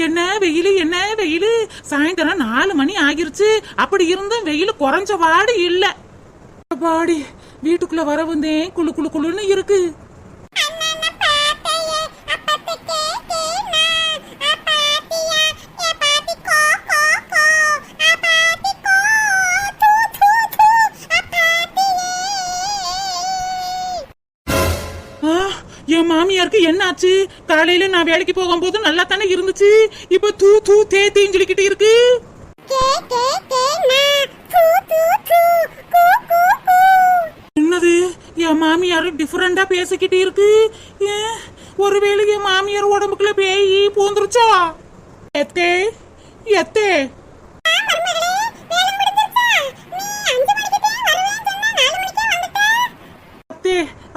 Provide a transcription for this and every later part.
என்ன வெயிலு என்ன வெயிலு, சாயந்தரம் 4 மணி ஆகிருச்சு. அப்படி இருந்தும் வெயில் குறைஞ்ச வாடு இல்ல. பாடி வீட்டுக்குள்ள வர வந்தேன், குளு குளு குளுன்னு இருக்கு. என் மாமியாருக்கு என்னாச்சு? காலையில நான் வேலைக்கு போகும்போது நல்லா தானே இருந்துச்சு, இப்ப தூ தூ தேத்தின்னு சொல்லிக்கிட்டு இருக்கு. என்னது, என் மாமியாரு டிஃபரெண்டா பேசிக்கிட்டு இருக்கு. ஒருவேளை என் மாமியார் உடம்புக்குள்ள பேய் பூந்துருச்சா? எத்தே எத்தே,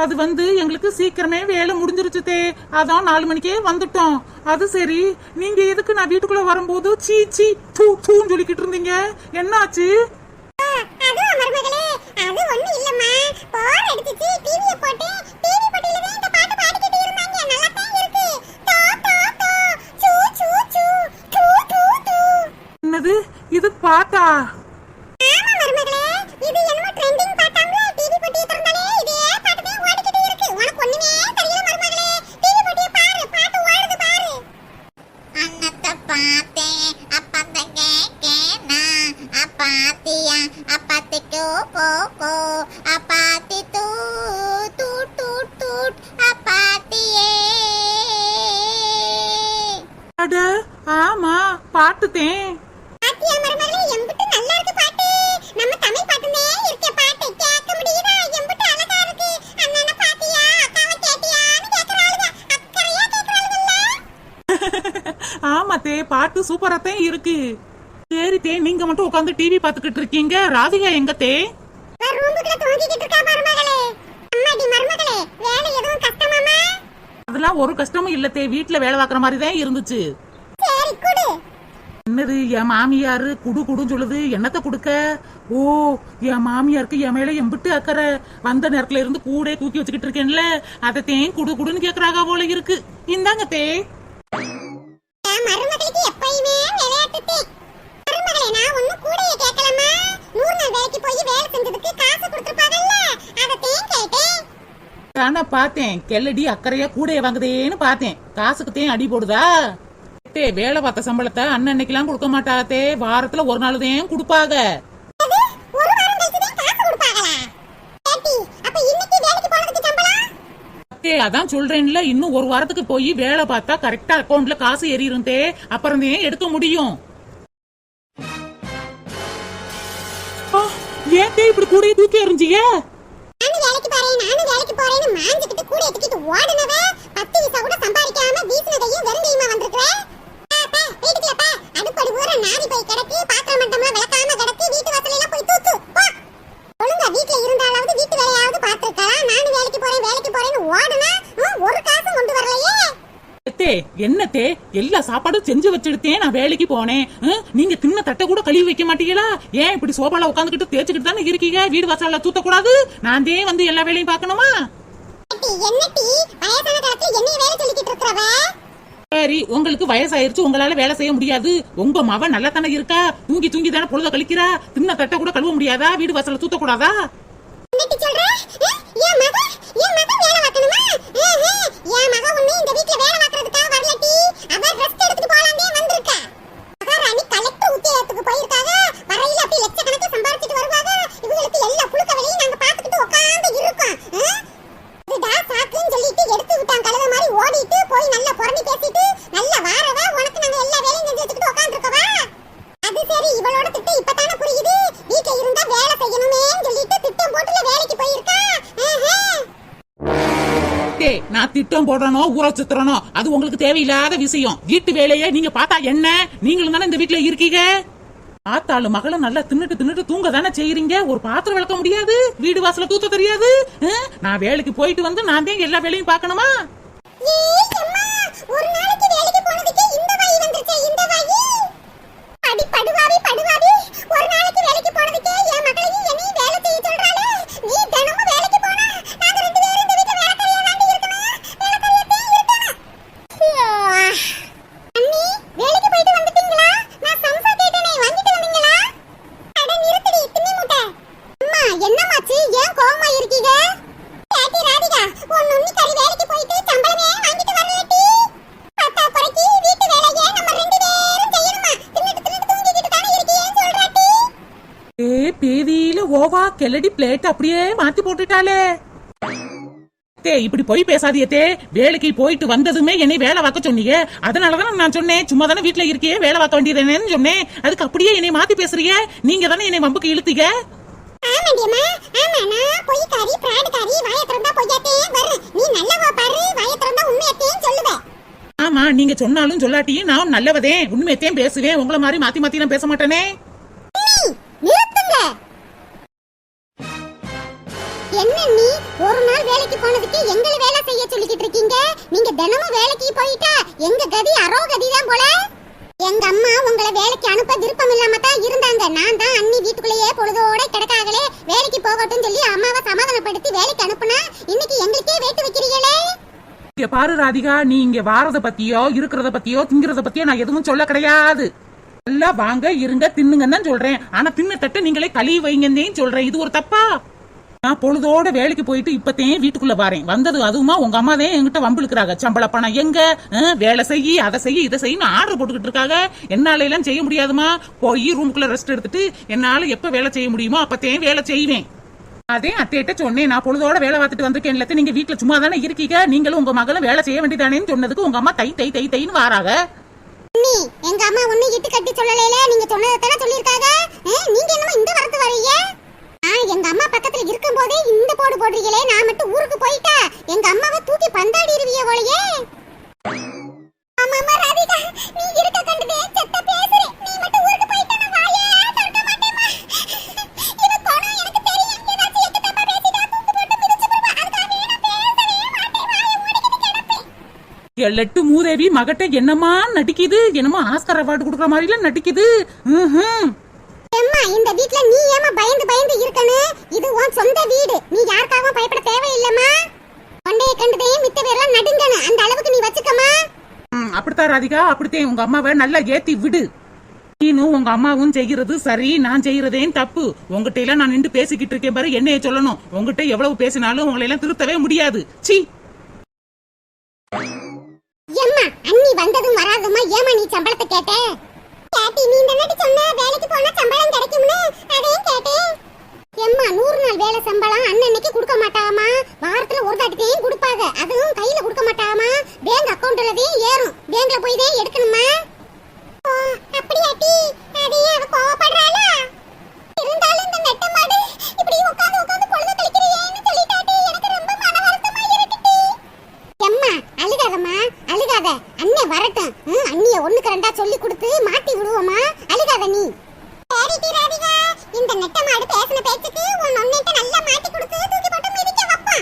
அது வந்து எங்களுக்கு சீக்கிரமே வேலை முடிஞ்சிருச்சு தே, அதான் 4 மணிக்கே வந்துட்டோம். அது சரி, நீங்க எதுக்கு நான் வீட்டுக்குள்ள வரும்போது சீ சீ தூ தூன்னு சொல்லிக்கிட்டு இருந்தீங்க? என்னாச்சு? என்னது இது பாட்டா? ஆமா, பாட்டுதேன். ஆமாத்தே, பாட்டு சூப்பராத்தான் இருக்கு. சரி தே, நீங்க மட்டும் உட்காந்து டிவி பாத்துக்கிட்டு இருக்கீங்க. ராதிகா எங்க தே? அதெல்லாம் ஒரு கஷ்டமும் இல்ல தே, வீட்டுல வேலை பார்க்கற மாதிரி தான் இருந்துச்சு. என்னது என் மாமியாரு குடு குடுன்னு சொல்லுது, என்னத்த குடுக்க? ஓ, என் மாமியாருக்கு என் மேல எம்பிட்டு அக்கறை. வந்த நேரத்துல இருந்து கூட தூக்கி வச்சுக்கிட்டு இருக்கேன்ல, அதை தேன் குடு குடுன்னு கேக்குறாங்க போல இருக்கு. இந்தாங்க தே. பார்த்தேன் கெல்லடி அக்கறையா கூடைய வாங்குதேன்னு பார்த்தேன். காசுக்கு தேன் அடி போடுதா? வேலை பார்த்த சம்பளத்தை அன்னைக்கெல்லாம் கொடுக்க மாட்டாத்தே, வாரத்துல ஒரு நாள் தான் கொடுப்பாங்க. அதான் சொல்றேன்ல, இன்னும் ஒரு வாரத்துக்கு போய் வேலை பார்த்தா கரெக்டா அக்கௌண்ட்ல காசு ஏறிருந்தே, அப்புறம் தான் எடுக்க முடியும். ஏன் இப்படி கூடைய தூக்கி எறிஞ்சிய? என்னத்தே, எல்லா சாப்பாடும் செஞ்சு வச்சுடுத்தேன், நான் வேலைக்கு போனேன். நீங்க தின்ன தட்டை கூட கழுவி வைக்க மாட்டீங்களா? ஏன் இப்படி சோபால உட்காந்துக்கிட்டு தேய்ச்சிக்கிட்டு தானே இருக்கீங்க? வீடு வாசல்ல தூத்த கூடாது? நான் தான் வந்து எல்லா வேலையும் பார்க்கணுமா? சரி, உங்களுக்கு வயசாயிருச்சு, உங்களால வேலை செய்ய முடியாது. உங்க மவ நல்லா தானே இருக்கா, தூங்கி தூங்கி தானே பொழுத கழிக்கிறா. தின்ன தட்டை கூட கழுவ முடியாதா? வீடு வாசல்ல தூத்த கூடாதா? நான் திட்டம் போடணும், ஊற சுத்துறணும், அது உங்களுக்கு தேவையில்லாத விஷயம். வீட்டு வேலையை நீங்க பார்த்தா என்ன? நீங்களும் தானே இந்த வீட்டுல இருக்கீங்க. ஆத்தாளு மகளும் நல்லா தின்னுட்டு தூங்க தானே செய்யறீங்க. ஒரு பாத்திரம் விளக்க முடியாது, வீடு வாசல தூத்த தெரியாது. நான் வேலைக்கு போயிட்டு வந்து நான் தான் எல்லா வேலையும் பார்க்கணுமா? நொண்ணிக்காரி வேலைக்கு போயிட்டு சம்பளமே வாங்கிட்டு வரலடி. பத்தா குறைக்கு வீட்டு வேலையை நம்ம ரெண்டு பேரும் செய்யணுமா? தின்னுட்டு தூங்கிக்கிட்டு தானே இருக்கீங்கன்னு சொல்றாட்டி. பேதியில ஓவா கெல்லடி பிளேட் அப்படியே மாத்தி போட்டுட்டாலே. இப்படி போய் பேசாதியத்தே. வேலைக்கு போயிட்டு வந்ததுமே என்னை வேலை வாக்க சொன்னீங்க. அதனாலதான் நான் சொன்னேன், சும்மா தானே வீட்டுல இருக்கியே, வேலை வாக்க வேண்டியதுன்னு சொன்னேன். அதுக்கு அப்படியே என்னை மாத்தி பேசுறீங்க. நீங்க தானே என்னை வம்புக்கு இழுத்தீங்க. ஆமாண்டியம்மா, ஆமா, நான் பொய்க்காரி பிராடுகாரி. வாயை திறந்தா பொய்யாத்தே வர்றேன். நீ நல்லவா பாரு, வாயை திறந்தா உண்மையத்தே சொல்லுவேன். ஆமா, நீங்க சொன்னாலும் சொல்லாட்டியும் நான் நல்லவதே, உண்மையத்தையும் பேசுவேன். உங்களை மாதிரி மாத்தி மாத்தி நான் பேச மாட்டேனே. நிறுத்துங்க. என்ன நீ ஒரு நாள் வேலைக்கு போனதுக்கு எங்களை வேலை செய்ய சொல்லிக்கிட்டு இருக்கீங்க? நீங்க தினமும் வேலைக்கு போயிட்டா எங்க கதி அரோ கதி தான் போல. எங்க அம்மா உங்களை வேலைக்கு அனுப்ப விருப்பம் இல்லாம தான் இருந்தாங்க. நான் தான் அண்ணி வீட்டுக்குள்ளேயே பொழுதோட கிடக்காகலே வேலைக்கு போகட்டும் சொல்லி அம்மாவை சமாதானப்படுத்தி வேலைக்கு அனுப்புனா இன்னைக்கு எங்களுக்கே வேட்டு வைக்கிறீங்களே. இங்க பாரு ராதிகா, நீ இங்க வாரத பத்தியோ இருக்கிறத பத்தியோ திங்கிறத பத்தியோ நான் எதுவும் சொல்ல கிடையாது. நல்லா வாங்க இருங்க தின்னுங்கன்னு தான் சொல்றேன். ஆனா தின்ன தட்டு நீங்களே கழுவி வைங்கன்னு சொல்றேன். இது ஒரு தப்பா? நான் பொழுதோட வேலைக்கு போயிட்டு இப்பத்தையும் வீட்டுக்குள்ள பாறேன். வந்தது அதுவுமா உங்க அம்மா தான் என்கிட்ட வம்பிழுக்கிறாங்க. சம்பள பணம் எங்க, வேலை செய்யி அதை செய்ய இதை செய்யு ஆர்டர் போட்டுக்கிட்டு இருக்காங்க. என்னால எல்லாம் செய்ய முடியாதுமா. போய் ரூமுக்குள்ள ரெஸ்ட் எடுத்துட்டு என்னால எப்ப வேலை செய்ய முடியுமோ அப்பத்தையும் வேலை செய்வேன். அதே அத்தையிட்ட சொன்னேன், நான் பொழுதோட வேலை பார்த்துட்டு வந்திருக்கேன். இல்ல நீங்க வீட்டுல சும்மா தானே இருக்கீங்க, நீங்களும் உங்க மகளும் வேலை செய்ய வேண்டியதானேன்னு சொன்னதுக்கு உங்க அம்மா தை தை தை தைன்னு வாராங்க. எங்க அம்மா ஒண்ணு இட்டு கட்டி சொல்லல, நீங்க சொன்னதானே சொல்லிருக்காங்க. நீங்க என்னமா இந்த வரத்து வரீங்க? எங்க அம்மா பக்கத்துல இருக்கும் போதே இந்த போடு போடுறீங்களே. நான் மட்டும் ஊருக்கு போயிட்டா எங்க அம்மாவை தூக்கி பந்தாடிடுவீங்க போலயே. அம்மா ராதிகா, நீ இருக்க கண்டதே செத்த பேசுறே. நீ மட்டும் ஊருக்கு போயிட்டா நான் வாயே திறக்க மாட்டேமா. இது கோணம் எனக்கு தெரியும். ஏதாச்சும் எக்கு தப்பா பேசிட்டா தூக்கு போட்டு மிதிச்சு போடுவா. அதுக்காக நான் பேசவே மாட்டேன். வாயை மூடிக்கிட்டு கிடப்பேன். எல்லட்டு மூதேவி மகட்ட என்னமா நடிக்குது, என்னமோ ஆஸ்கர் அவார்டு கொடுக்குற மாதிரிலாம் நடிக்குது. அம்மா, இந்த வீட்ல நீ ஏமா பயந்து பயந்து இருக்கனே? இது உன் சொந்த வீடு. நீ யாருக்காகவும் பயப்பட தேவையில்லம்மா. கொண்டைய கண்டதே மித்த பேரெல்லாம் நடுங்கணும். அந்த அளவுக்கு நீ வச்சுக்கமா. அப்படித்தான் ராதிகா, அப்படித்தான். உங்க அம்மாவை நல்லா ஏத்தி விடு. நீனும் உங்க அம்மாவும் செய்கிறது சரி, நான் செய்யறதேன் தப்பு. உங்ககிட்ட எல்லாம் நான் நின்று பேசிக்கிட்டு இருக்கேன் பாரு, என்னைய சொல்லணும். உங்ககிட்ட எவ்வளவு பேசினாலும் உங்களை எல்லாம் திருத்தவே முடியாது. சி எம்மா, அண்ணி வந்ததும் வராதுமா ஏமா நீ சம்பளத்தை கேட்ட? கேட்டி, நீ தானடி சொன்ன வேலைக்கு போனா சம்பளம் கிடைக்கும்னு. அதையும் கேட்டேன். எம்மா, 100 நாள் வேலை சம்பளம் அன்னன்னைக்கு கொடுக்க மாட்டாமா. வாரத்துல ஒரு தாட்டியும் கொடுப்பாங்க. அதுவும் கையில கொடுக்க மாட்டாமா. பேங்க் அக்கவுண்ட்லதான் ஏறும். பேங்க்ல போய் தான் எடுக்கணுமா. அப்படியாட்டி? அதையே அவ கோவப்படுறாளா? இருந்தாலும் இந்த நெட்ட மாடு இப்படி உட்கார்ந்து உட்கார்ந்து பொழுது கழிக்கிறேன்னு சொல்லிட்டாட்டி எனக்கு ரொம்ப மன வருத்தமா இருக்குடி. எம்மா, அழுகாதம்மா, அழுகாத. அண்ணே வரட்டும். அண்ணிய ஒண்ணுக்கு ரெண்டா சொல்லி கொடுத்து மாட்டி விடுவோமா. அழுகாத நீ. சரிடி ராதிகா, இந்த நெட்ட மாடு பேசின பேச்சுக்கு உன் அண்ணேட்ட நல்லா மாட்டி கொடுத்து தூக்கி போட்டு மிதிக்க வைப்பா.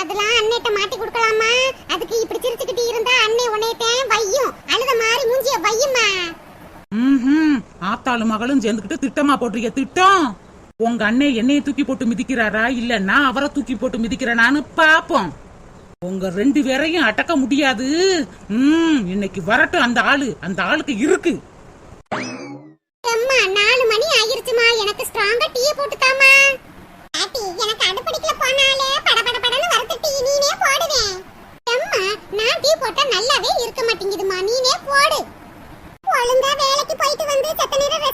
அதெல்லாம் அண்ணேட்ட மாட்டி கொடுக்கலாமா? அதுக்கு இப்படி சிரிச்சுக்கிட்டு இருந்தா அண்ணே உன்னையத்தான் வையும். அழுத மாதிரி மூஞ்சிய வையுமா. ஆத்தாளும் மகளும் சேர்ந்துக்கிட்டு திட்டமா போட்டிருக்க திட்டம். உங்க அண்ணே என்னைய தூக்கி போட்டு மிதிக்கிறாரா இல்ல நான் அவரை தூக்கி போட்டு மிதிக்கிறேனான்னு பாப்போம். உங்க 2 பேரையும் அடக்க முடியாது. இன்னைக்கு வரட்டும் அந்த ஆளு. அந்த ஆளுக்கு இருக்கு. அம்மா, 4 மணி ஆயிருச்சுமா. எனக்கு ஸ்ட்ராங்கா டீ போட்டுதாமா. ஆட்டி, எனக்கு அடுப்படிக்குள்ள போனாலே படபடபடன்னு வரது டீ நீனே போடுவே. அம்மா, நான் டீ போட்டா நல்லாவே இருக்க மாட்டேங்குதுமா. நீனே போடு. ஒழுங்கா வேலைக்கு போயிட்டு வந்து செத்த நேரம்